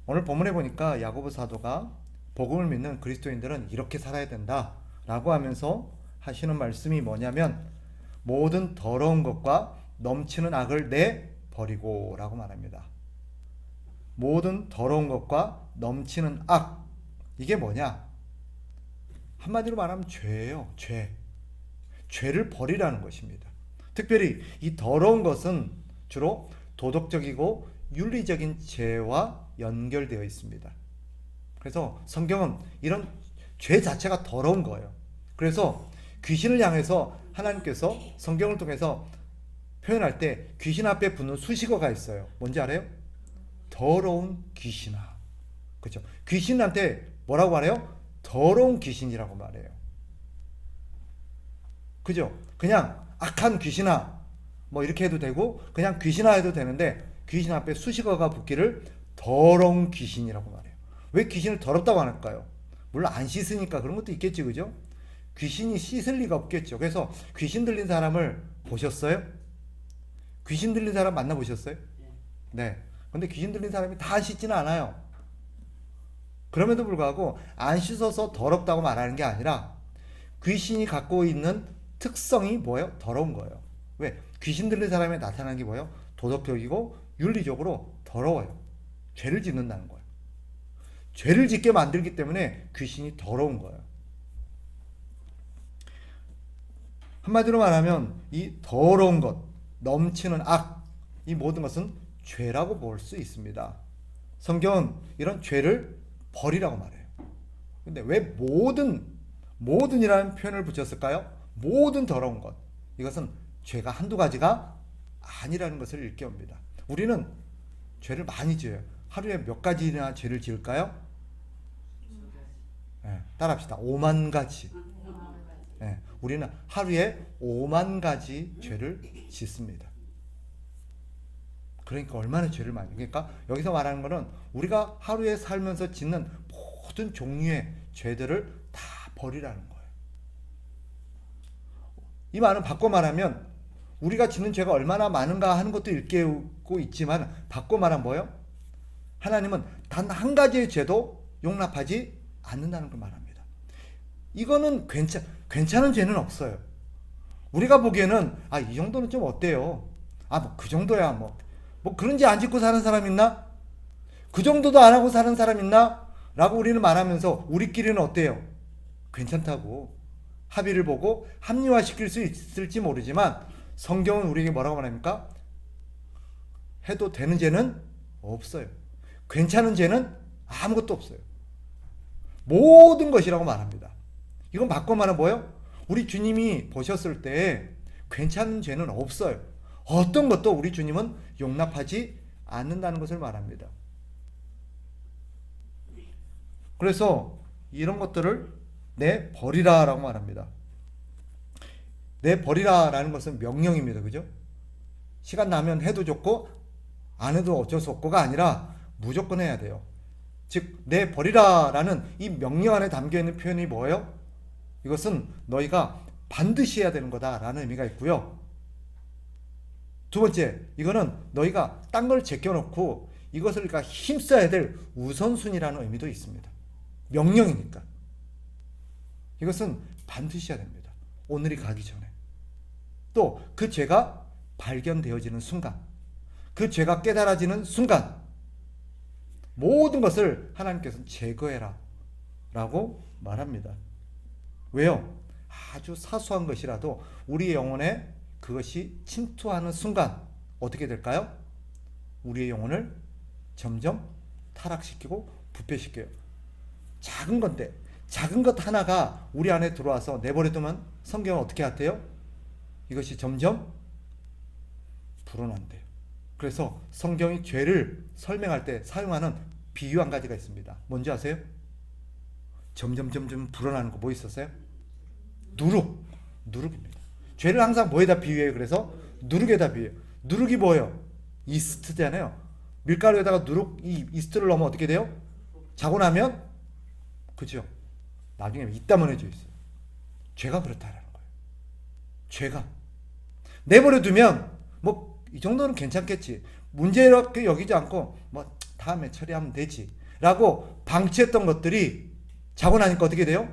오늘 본문에 보니까 야고보 사도가 복음을 믿는 그리스도인들은 이렇게 살아야 된다 라고 하면서 하시는 말씀이 뭐냐면 모든 더러운 것과 넘치는 악을 내버리고 라고 말합니다. 모든 더러운 것과 넘치는 악, 이게 뭐냐? 한마디로 말하면 죄예요. 죄를 버리라는 것입니다. 특별히 이 더러운 것은 주로 도덕적이고 윤리적인 죄와 연결되어 있습니다. 그래서 성경은 이런 죄 자체가 더러운 거예요. 그래서 귀신을 향해서 하나님께서 성경을 통해서 표현할 때 귀신 앞에 붙는 수식어가 있어요. 뭔지 알아요? 더러운 귀신아. 그렇죠? 귀신한테 뭐라고 말해요? 더러운 귀신이라고 말해요. 그죠? 그냥 악한 귀신아 뭐 이렇게 해도 되고 그냥 귀신아 해도 되는데 귀신 앞에 수식어가 붙기를 더러운 귀신이라고 말해요. 왜 귀신을 더럽다고 안 할까요? 물론 안 씻으니까 그런 것도 있겠지, 그죠? 귀신이 씻을 리가 없겠죠. 그래서 귀신 들린 사람을 보셨어요? 귀신 들린 사람 만나보셨어요? 네. 근데 귀신 들린 사람이 다 씻지는 않아요. 그럼에도 불구하고 안 씻어서 더럽다고 말하는 게 아니라 귀신이 갖고 있는 특성이 뭐예요? 더러운 거예요. 왜? 귀신 들린 사람에 나타나는 게 뭐예요? 도덕적이고 윤리적으로 더러워요. 죄를 짓는다는 거예요. 죄를 짓게 만들기 때문에 귀신이 더러운 거예요. 한마디로 말하면 이 더러운 것, 넘치는 악, 이 모든 것은 죄라고 볼 수 있습니다. 성경은 이런 죄를 버리라고 말해요. 근데 왜 모든이라는 표현을 붙였을까요? 모든 더러운 것. 이것은 죄가 한두 가지가 아니라는 것을 일깨웁니다. 우리는 죄를 많이 지어요. 하루에 몇 가지나 죄를 지을까요? 네, 따라합시다. 5만 가지. 네, 우리는 하루에 5만 가지 죄를 짓습니다. 그러니까 얼마나 죄를 많이. 그러니까 여기서 말하는 것은 우리가 하루에 살면서 짓는 모든 종류의 죄들을 다 버리라는 거예요. 이 말은 바꿔 말하면 우리가 짓는 죄가 얼마나 많은가 하는 것도 일깨우고 있지만 바꿔 말하면 뭐예요? 하나님은 단 한 가지의 죄도 용납하지 않는다는 걸 말합니다. 이거는 괜찮은 죄는 없어요. 우리가 보기에는 이 정도는 좀 어때요? 뭐 그 정도야 뭐 그런 죄 안 짓고 사는 사람 있나? 그 정도도 안 하고 사는 사람 있나? 라고 우리는 말하면서 우리끼리는 어때요? 괜찮다고 합의를 보고 합리화시킬 수 있을지 모르지만 성경은 우리에게 뭐라고 말합니까? 해도 되는 죄는 없어요. 괜찮은 죄는 아무것도 없어요. 모든 것이라고 말합니다. 이건 바꿔 말하면 뭐예요? 우리 주님이 보셨을 때 괜찮은 죄는 없어요. 어떤 것도 우리 주님은 용납하지 않는다는 것을 말합니다. 그래서 이런 것들을 내버리라 라고 말합니다. 내버리라 라는 것은 명령입니다. 그죠? 시간 나면 해도 좋고 안 해도 어쩔 수 없고가 아니라 무조건 해야 돼요. 즉 내버리라 라는 이 명령 안에 담겨있는 표현이 뭐예요? 이것은 너희가 반드시 해야 되는 거다 라는 의미가 있고요. 두 번째, 이거는 너희가 딴 걸 제껴놓고 이것을 그러니까 힘써야 될 우선순위라는 의미도 있습니다. 명령이니까. 이것은 반드시 해야 됩니다. 오늘이 가기 전에. 또 그 죄가 발견되어지는 순간, 그 죄가 깨달아지는 순간 모든 것을 하나님께서는 제거해라 라고 말합니다. 왜요? 아주 사소한 것이라도 우리의 영혼에 그것이 침투하는 순간 어떻게 될까요? 우리의 영혼을 점점 타락시키고 부패시켜요. 작은 건데 작은 것 하나가 우리 안에 들어와서 내버려두면 성경은 어떻게 하대요? 이것이 점점 불어난대요. 그래서 성경이 죄를 설명할 때 사용하는 비유 한 가지가 있습니다. 뭔지 아세요? 점점 불어나는 거 뭐 있었어요? 누룩입니다. 죄를 항상 뭐에다 비유해요? 그래서 누룩에다 비유해요. 누룩이 뭐예요? 이스트잖아요. 밀가루에다가 이 이스트를 넣으면 어떻게 돼요? 자고 나면 그죠? 나중에 이따만해져 있어요. 죄가 그렇다라는 거예요. 죄가 내버려 두면 뭐 이 정도는 괜찮겠지. 문제롭게 여기지 않고 뭐 다음에 처리하면 되지 라고 방치했던 것들이 자고 나니까 어떻게 돼요?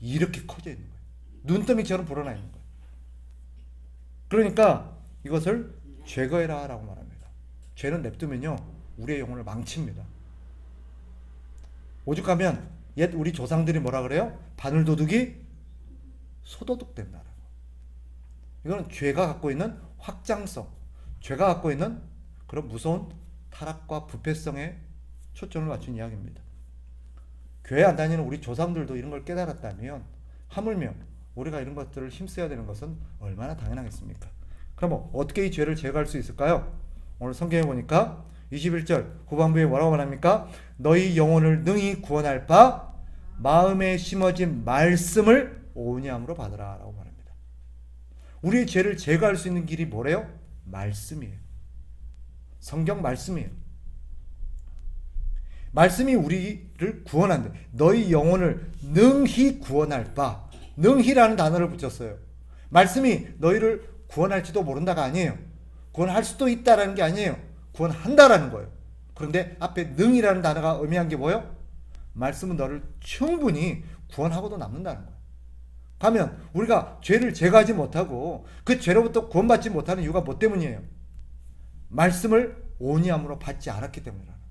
이렇게 커져 있는 거예요. 눈더미처럼 불어나 있는 거예요. 그러니까 이것을 제거해라 라고 말합니다. 죄는 냅두면요 우리의 영혼을 망칩니다. 오죽하면 옛 우리 조상들이 뭐라 그래요? 바늘도둑이 소도둑 된다라고. 이거는 죄가 갖고 있는 확장성, 죄가 갖고 있는 그런 무서운 타락과 부패성에 초점을 맞춘 이야기입니다. 교회 안 다니는 우리 조상들도 이런 걸 깨달았다면 하물며 우리가 이런 것들을 힘써야 되는 것은 얼마나 당연하겠습니까? 그럼 어떻게 이 죄를 제거할 수 있을까요? 오늘 성경에 보니까 21절 후반부에 뭐라고 말합니까? 너희 영혼을 능히 구원할 바 마음에 심어진 말씀을 온유함으로 받으라 라고 말합니다. 우리의 죄를 제거할 수 있는 길이 뭐래요? 말씀이에요. 성경 말씀이에요. 말씀이 우리를 구원한다. 너희 영혼을 능히 구원할 바, 능히라는 단어를 붙였어요. 말씀이 너희를 구원할지도 모른다가 아니에요. 구원할 수도 있다라는 게 아니에요. 구원한다라는 거예요. 그런데 앞에 능이라는 단어가 의미한 게 뭐예요? 말씀은 너를 충분히 구원하고도 남는다는 거예요. 가면 우리가 죄를 제거하지 못하고 그 죄로부터 구원받지 못하는 이유가 뭐 때문이에요? 말씀을 온유함으로 받지 않았기 때문이라는 거예요.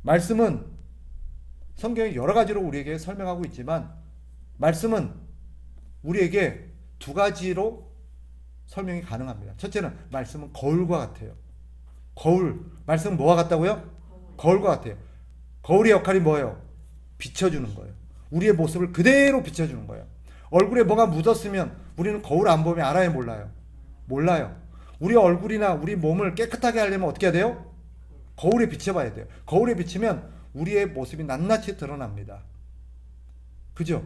말씀은 성경이 여러 가지로 우리에게 설명하고 있지만 말씀은 우리에게 두 가지로 설명이 가능합니다. 첫째는 말씀은 거울과 같아요. 거울, 말씀은 뭐와 같다고요? 거울과 같아요. 거울의 역할이 뭐예요? 비춰주는 거예요. 우리의 모습을 그대로 비춰주는 거예요. 얼굴에 뭐가 묻었으면 우리는 거울 안 보면 알아요, 몰라요? 몰라요. 우리 얼굴이나 우리 몸을 깨끗하게 하려면 어떻게 해야 돼요? 거울에 비춰봐야 돼요. 거울에 비치면 우리의 모습이 낱낱이 드러납니다. 그죠?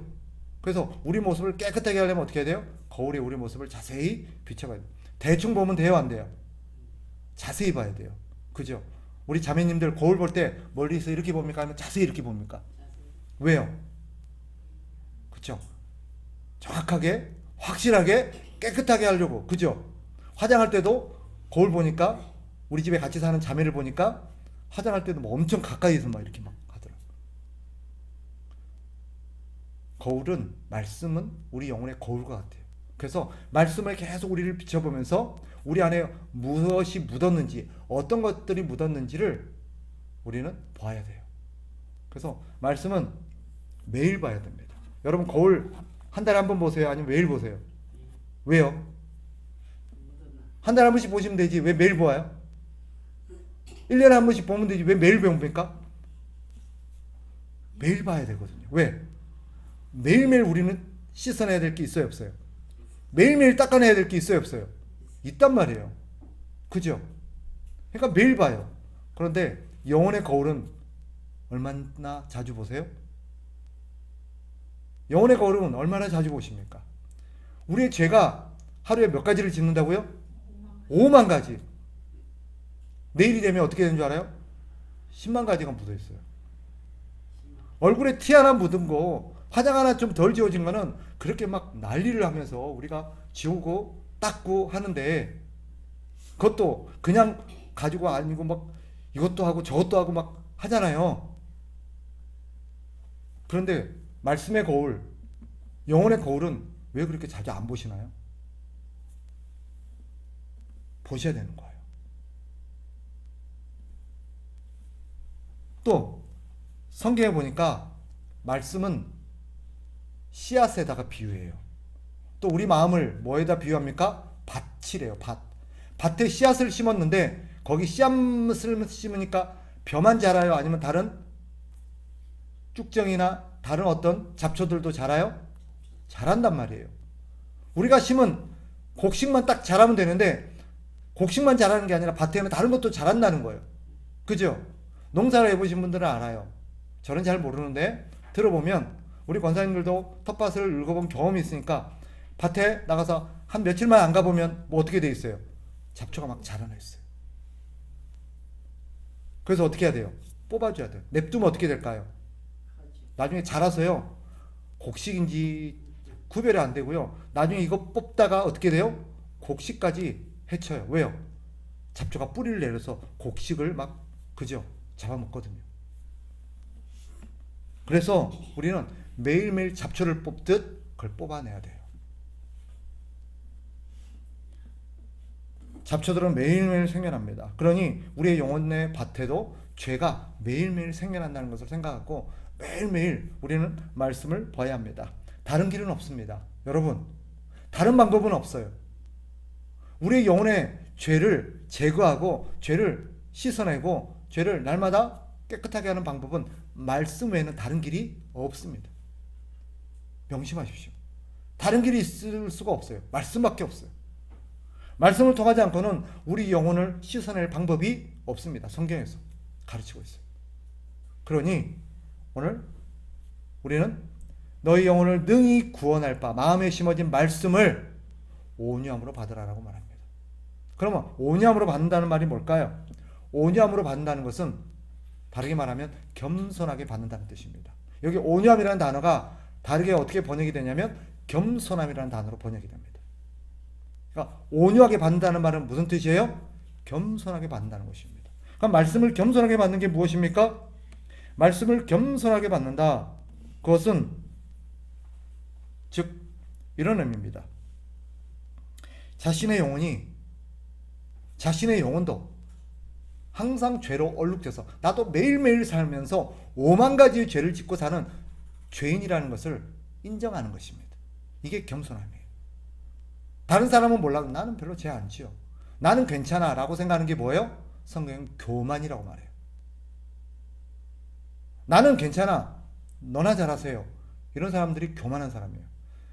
그래서 우리 모습을 깨끗하게 하려면 어떻게 해야 돼요? 거울에 우리 모습을 자세히 비춰봐야 돼요. 대충 보면 돼요, 안 돼요? 자세히 봐야 돼요. 그죠? 우리 자매님들 거울 볼 때 멀리서 이렇게 봅니까? 아니면 자세히 이렇게 봅니까? 왜요? 그죠? 정확하게, 확실하게, 깨끗하게 하려고. 그죠? 화장할 때도 거울 보니까 우리 집에 같이 사는 자매를 보니까 화장할 때도 뭐 엄청 가까이서 막 이렇게 막 하더라고요. 거울은, 말씀은 우리 영혼의 거울과 같아요. 그래서 말씀을 계속 우리를 비춰보면서 우리 안에 무엇이 묻었는지, 어떤 것들이 묻었는지를 우리는 봐야 돼요. 그래서 말씀은 매일 봐야 됩니다. 여러분 거울 한 달에 한 번 보세요? 아니면 매일 보세요? 왜요? 한 달에 한 번씩 보시면 되지 왜 매일 보아요? 1년에 한 번씩 보면 되지 왜 매일 봅니까? 매일 봐야 되거든요. 왜? 매일매일 우리는 씻어내야 될 게 있어요, 없어요? 매일매일 닦아내야 될 게 있어요, 없어요? 있단 말이에요. 그죠? 그러니까 매일 봐요. 그런데 영혼의 거울은 얼마나 자주 보세요? 영혼의 거울은 얼마나 자주 보십니까? 우리의 죄가 하루에 몇 가지를 짓는다고요? 5만 가지. 내일이 되면 어떻게 되는 줄 알아요? 10만 가지가 묻어 있어요. 얼굴에 티 하나 묻은 거, 화장 하나 좀 덜 지워진 거는 그렇게 막 난리를 하면서 우리가 지우고 닦고 하는데 그것도 그냥 가지고 아니고 막 이것도 하고 저것도 하고 막 하잖아요. 그런데 말씀의 거울, 영혼의 거울은 왜 그렇게 자주 안 보시나요? 보셔야 되는 거예요. 또 성경에 보니까 말씀은 씨앗에다가 비유해요. 또 우리 마음을 뭐에다 비유합니까? 밭이래요. 밭. 밭에 씨앗을 심었는데 거기 씨앗을 심으니까 벼만 자라요? 아니면 다른 쭉정이나 다른 어떤 잡초들도 자라요? 자란단 말이에요. 우리가 심은 곡식만 딱 자라면 되는데 곡식만 자라는 게 아니라 밭에는 다른 것도 자란다는 거예요. 그죠? 농사를 해보신 분들은 알아요. 저는 잘 모르는데 들어보면 우리 권사님들도 텃밭을 읽어본 경험이 있으니까 밭에 나가서 한 며칠만 안 가보면 뭐 어떻게 돼 있어요? 잡초가 막 자라나 있어요. 그래서 어떻게 해야 돼요? 뽑아줘야 돼요. 냅두면 어떻게 될까요? 나중에 자라서요 곡식인지 구별이 안 되고요. 나중에 이거 뽑다가 어떻게 돼요? 곡식까지 해쳐요. 왜요? 잡초가 뿌리를 내려서 곡식을 막 그죠? 잡아먹거든요. 그래서 우리는 매일매일 잡초를 뽑듯 그걸 뽑아내야 돼요. 잡초들은 매일매일 생겨납니다. 그러니 우리의 영혼의 밭에도 죄가 매일매일 생겨난다는 것을 생각하고 매일매일 우리는 말씀을 봐야 합니다. 다른 길은 없습니다. 여러분, 다른 방법은 없어요. 우리의 영혼의 죄를 제거하고 죄를 씻어내고 죄를 날마다 깨끗하게 하는 방법은 말씀 외에는 다른 길이 없습니다. 명심하십시오. 다른 길이 있을 수가 없어요. 말씀밖에 없어요. 말씀을 통하지 않고는 우리 영혼을 씻어낼 방법이 없습니다. 성경에서 가르치고 있어요. 그러니 오늘 우리는 너희 영혼을 능히 구원할 바 마음에 심어진 말씀을 온유함으로 받으라라고 말합니다. 그러면 온유함으로 받는다는 말이 뭘까요? 온유함으로 받는다는 것은 다르게 말하면 겸손하게 받는다는 뜻입니다. 여기 온유함이라는 단어가 다르게 어떻게 번역이 되냐면 겸손함이라는 단어로 번역이 됩니다. 그러니까 온유하게 받는다는 말은 무슨 뜻이에요? 겸손하게 받는다는 것입니다. 그럼 말씀을 겸손하게 받는 게 무엇입니까? 말씀을 겸손하게 받는다. 그것은 즉 이런 의미입니다. 자신의 영혼도 항상 죄로 얼룩져서 나도 매일매일 살면서 5만 가지의 죄를 짓고 사는 죄인이라는 것을 인정하는 것입니다. 이게 겸손함이에요. 다른 사람은 몰라도 나는 별로 죄 안 지어. 나는 괜찮아 라고 생각하는 게 뭐예요? 성경은 교만이라고 말해요. 나는 괜찮아. 너나 잘하세요. 이런 사람들이 교만한 사람이에요.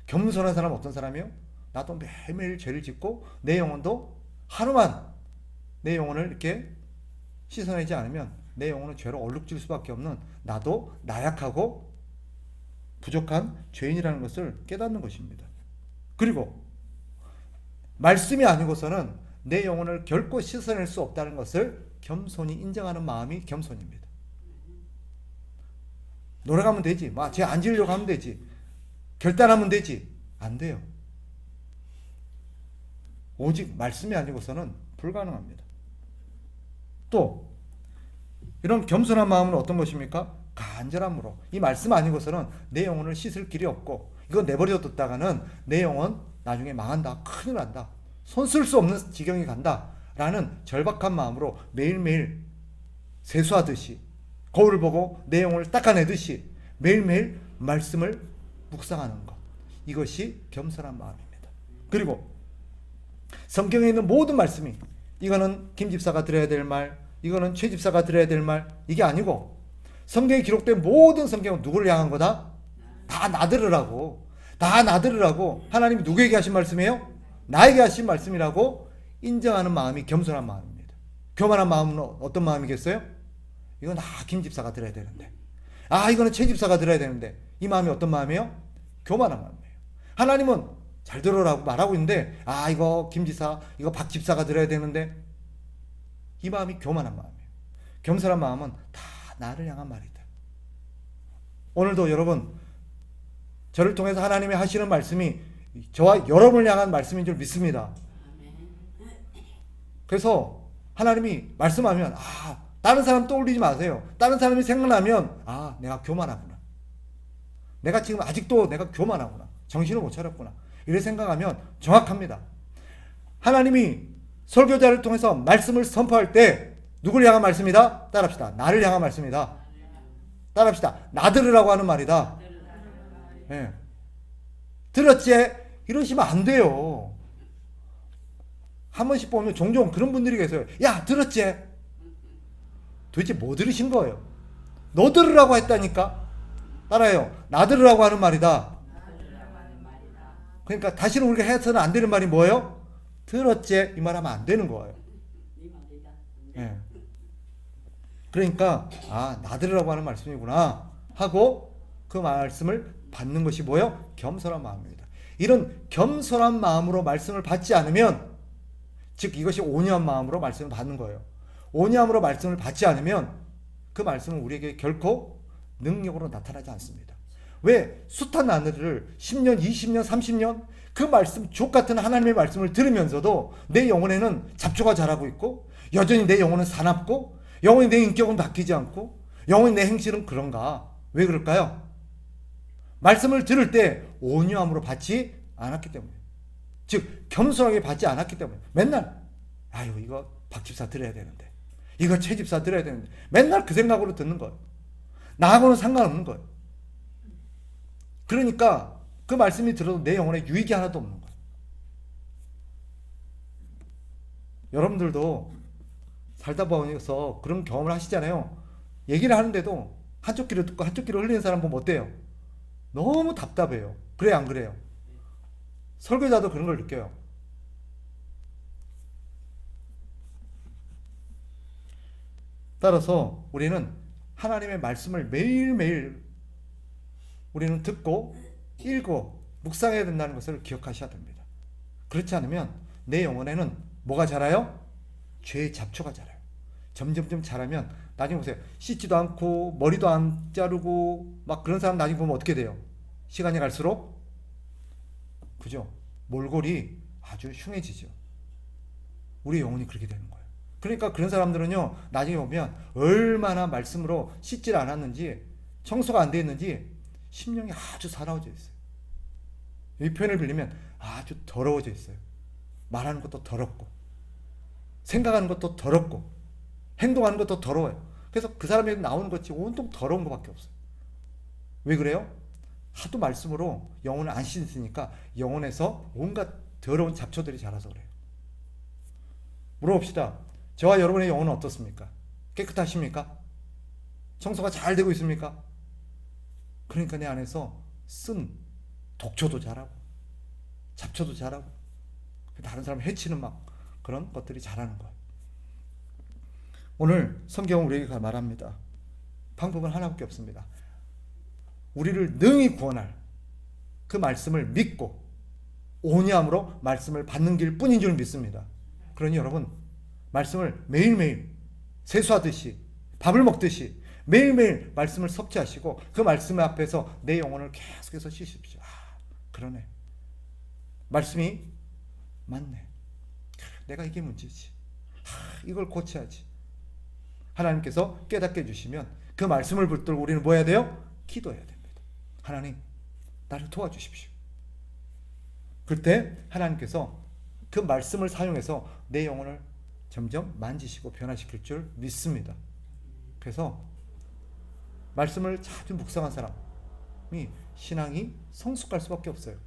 겸손한 사람은 어떤 사람이에요? 나도 매일매일 죄를 짓고 내 영혼도 하루만 내 영혼을 이렇게 씻어내지 않으면 내 영혼은 죄로 얼룩질 수밖에 없는 나도 나약하고 부족한 죄인이라는 것을 깨닫는 것입니다. 그리고 말씀이 아니고서는 내 영혼을 결코 씻어낼 수 없다는 것을 겸손히 인정하는 마음이 겸손입니다. 노력하면 되지. 죄 안 지으려고 하면 되지. 결단하면 되지. 안 돼요. 오직 말씀이 아니고서는 불가능합니다. 또 이런 겸손한 마음은 어떤 것입니까? 간절함으로. 이 말씀 아니고서는 내 영혼을 씻을 길이 없고 이거 내버려 뒀다가는 내 영혼 나중에 망한다. 큰일 난다. 손 쓸 수 없는 지경이 간다. 라는 절박한 마음으로 매일매일 세수하듯이 거울을 보고 내 영혼을 닦아내듯이 매일매일 말씀을 묵상하는 것. 이것이 겸손한 마음입니다. 그리고 성경에 있는 모든 말씀이 이거는 김 집사가 들어야 될 말, 이거는 최 집사가 들어야 될 말, 이게 아니고 성경에 기록된 모든 성경은 누구를 향한 거다? 다 나들으라고. 다 나들으라고. 하나님이 누구에게 하신 말씀이에요? 나에게 하신 말씀이라고 인정하는 마음이 겸손한 마음입니다. 교만한 마음은 어떤 마음이겠어요? 이건 김 집사가 들어야 되는데, 이거는 최 집사가 들어야 되는데, 이 마음이 어떤 마음이에요? 교만한 마음이에요. 하나님은 잘 들어라고 말하고 있는데 이거 김 집사, 이거 박 집사가 들어야 되는데, 이 마음이 교만한 마음이에요. 겸손한 마음은 다 나를 향한 말이다. 오늘도 여러분, 저를 통해서 하나님이 하시는 말씀이 저와 여러분을 향한 말씀인 줄 믿습니다. 그래서 하나님이 말씀하면 다른 사람 떠올리지 마세요. 다른 사람이 생각나면 내가 교만하구나. 내가 지금 아직도 내가 교만하구나. 정신을 못 차렸구나. 이렇게 생각하면 정확합니다. 하나님이 설교자를 통해서 말씀을 선포할 때 누구를 향한 말씀이다? 따라합시다. 나를 향한 말씀이다. 따라합시다. 나들으라고 하는 말이다. 네. 들었지? 이러시면 안 돼요. 한 번씩 보면 종종 그런 분들이 계세요. 야, 들었지? 도대체 뭐 들으신 거예요? 너 들으라고 했다니까? 따라해요. 나 들으라고 하는 말이다. 그러니까 다시는 우리가 해서는 안 되는 말이 뭐예요? 들었지? 이 말 하면 안 되는 거예요. 네. 그러니까 나 들으라고 하는 말씀이구나 하고 그 말씀을 받는 것이 뭐예요? 겸손한 마음입니다. 이런 겸손한 마음으로 말씀을 받지 않으면, 즉 이것이 온유한 마음으로 말씀을 받는 거예요. 온유함으로 말씀을 받지 않으면 그 말씀은 우리에게 결코 능력으로 나타나지 않습니다. 왜? 숱한 나날을 10년, 20년, 30년 그 말씀, 족같은 하나님의 말씀을 들으면서도 내 영혼에는 잡초가 자라고 있고 여전히 내 영혼은 사납고 영원히 내 인격은 바뀌지 않고 영원히 내 행실은 그런가? 왜 그럴까요? 말씀을 들을 때 온유함으로 받지 않았기 때문에, 즉 겸손하게 받지 않았기 때문에 맨날 아유 이거 박 집사 들어야 되는데, 이거 최 집사 들어야 되는데, 맨날 그 생각으로 듣는 거예요. 나하고는 상관없는 거예요. 그러니까 그 말씀이 들어도 내 영혼에 유익이 하나도 없는 거예요. 여러분들도 살다 보면서 그런 경험을 하시잖아요. 얘기를 하는데도 한쪽 귀로 듣고 한쪽 귀로 흘리는 사람 보면 어때요? 너무 답답해요. 그래요, 안 그래요? 설교자도 그런 걸 느껴요. 따라서 우리는 하나님의 말씀을 매일매일 우리는 듣고 읽고 묵상해야 된다는 것을 기억하셔야 됩니다. 그렇지 않으면 내 영혼에는 뭐가 자라요? 죄의 잡초가 자라요. 점점점 자라면 나중에 보세요. 씻지도 않고 머리도 안 자르고 막 그런 사람 나중에 보면 어떻게 돼요? 시간이 갈수록, 그죠? 몰골이 아주 흉해지죠. 우리 영혼이 그렇게 되는 거예요. 그러니까 그런 사람들은요, 나중에 보면 얼마나 말씀으로 씻질 않았는지, 청소가 안 되어 있는지 심령이 아주 사나워져 있어요. 이 표현을 빌리면 아주 더러워져 있어요. 말하는 것도 더럽고, 생각하는 것도 더럽고, 행동하는 것도 더러워요. 그래서 그 사람에게 나오는 것이 온통 더러운 것밖에 없어요. 왜 그래요? 하도 말씀으로 영혼을 안 씻으니까 영혼에서 온갖 더러운 잡초들이 자라서 그래요. 물어봅시다. 저와 여러분의 영혼은 어떻습니까? 깨끗하십니까? 청소가 잘 되고 있습니까? 그러니까 내 안에서 쓴 독초도 자라고 잡초도 자라고 다른 사람 해치는 막 그런 것들이 자라는 거예요. 오늘 성경은 우리에게 말합니다. 방법은 하나밖에 없습니다. 우리를 능히 구원할 그 말씀을 믿고 온유함으로 말씀을 받는 길 뿐인 줄 믿습니다. 그러니 여러분, 말씀을 매일매일 세수하듯이 밥을 먹듯이 매일매일 말씀을 섭취하시고 그 말씀 앞에서 내 영혼을 계속해서 씻으십시오. 그러네. 말씀이 맞네. 내가 이게 문제지. 이걸 고쳐야지. 하나님께서 깨닫게 해주시면 그 말씀을 붙들고 우리는 뭐 해야 돼요? 기도해야 됩니다. 하나님, 나를 도와주십시오. 그때 하나님께서 그 말씀을 사용해서 내 영혼을 점점 만지시고 변화시킬 줄 믿습니다. 그래서 말씀을 자주 묵상한 사람이 신앙이 성숙할 수밖에 없어요.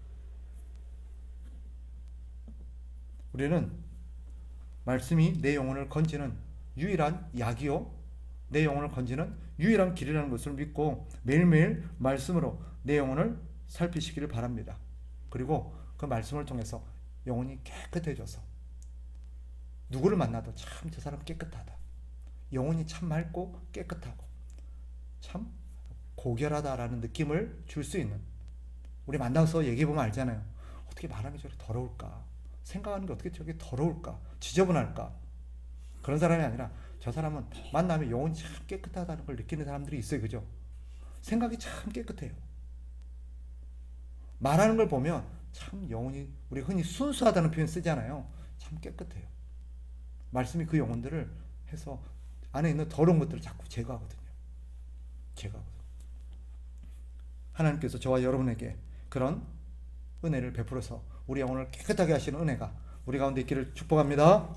우리는 말씀이 내 영혼을 건지는 유일한 약이요, 내 영혼을 건지는 유일한 길이라는 것을 믿고 매일매일 말씀으로 내 영혼을 살피시기를 바랍니다. 그리고 그 말씀을 통해서 영혼이 깨끗해져서 누구를 만나도 참 저 사람 깨끗하다, 영혼이 참 맑고 깨끗하고 참 고결하다라는 느낌을 줄 수 있는, 우리 만나서 얘기해보면 알잖아요. 어떻게 말하는 게 저렇게 더러울까, 생각하는 게 어떻게 저렇게 더러울까, 지저분할까. 그런 사람이 아니라 저 사람은 만나면 영혼이 참 깨끗하다는 걸 느끼는 사람들이 있어요. 그죠? 생각이 참 깨끗해요. 말하는 걸 보면 참 영혼이, 우리 흔히 순수하다는 표현 쓰잖아요. 참 깨끗해요. 말씀이 그 영혼들을 해서 안에 있는 더러운 것들을 자꾸 제거하거든요. 제거하거든요. 하나님께서 저와 여러분에게 그런 은혜를 베풀어서 우리 영혼을 깨끗하게 하시는 은혜가 우리 가운데 있기를 축복합니다.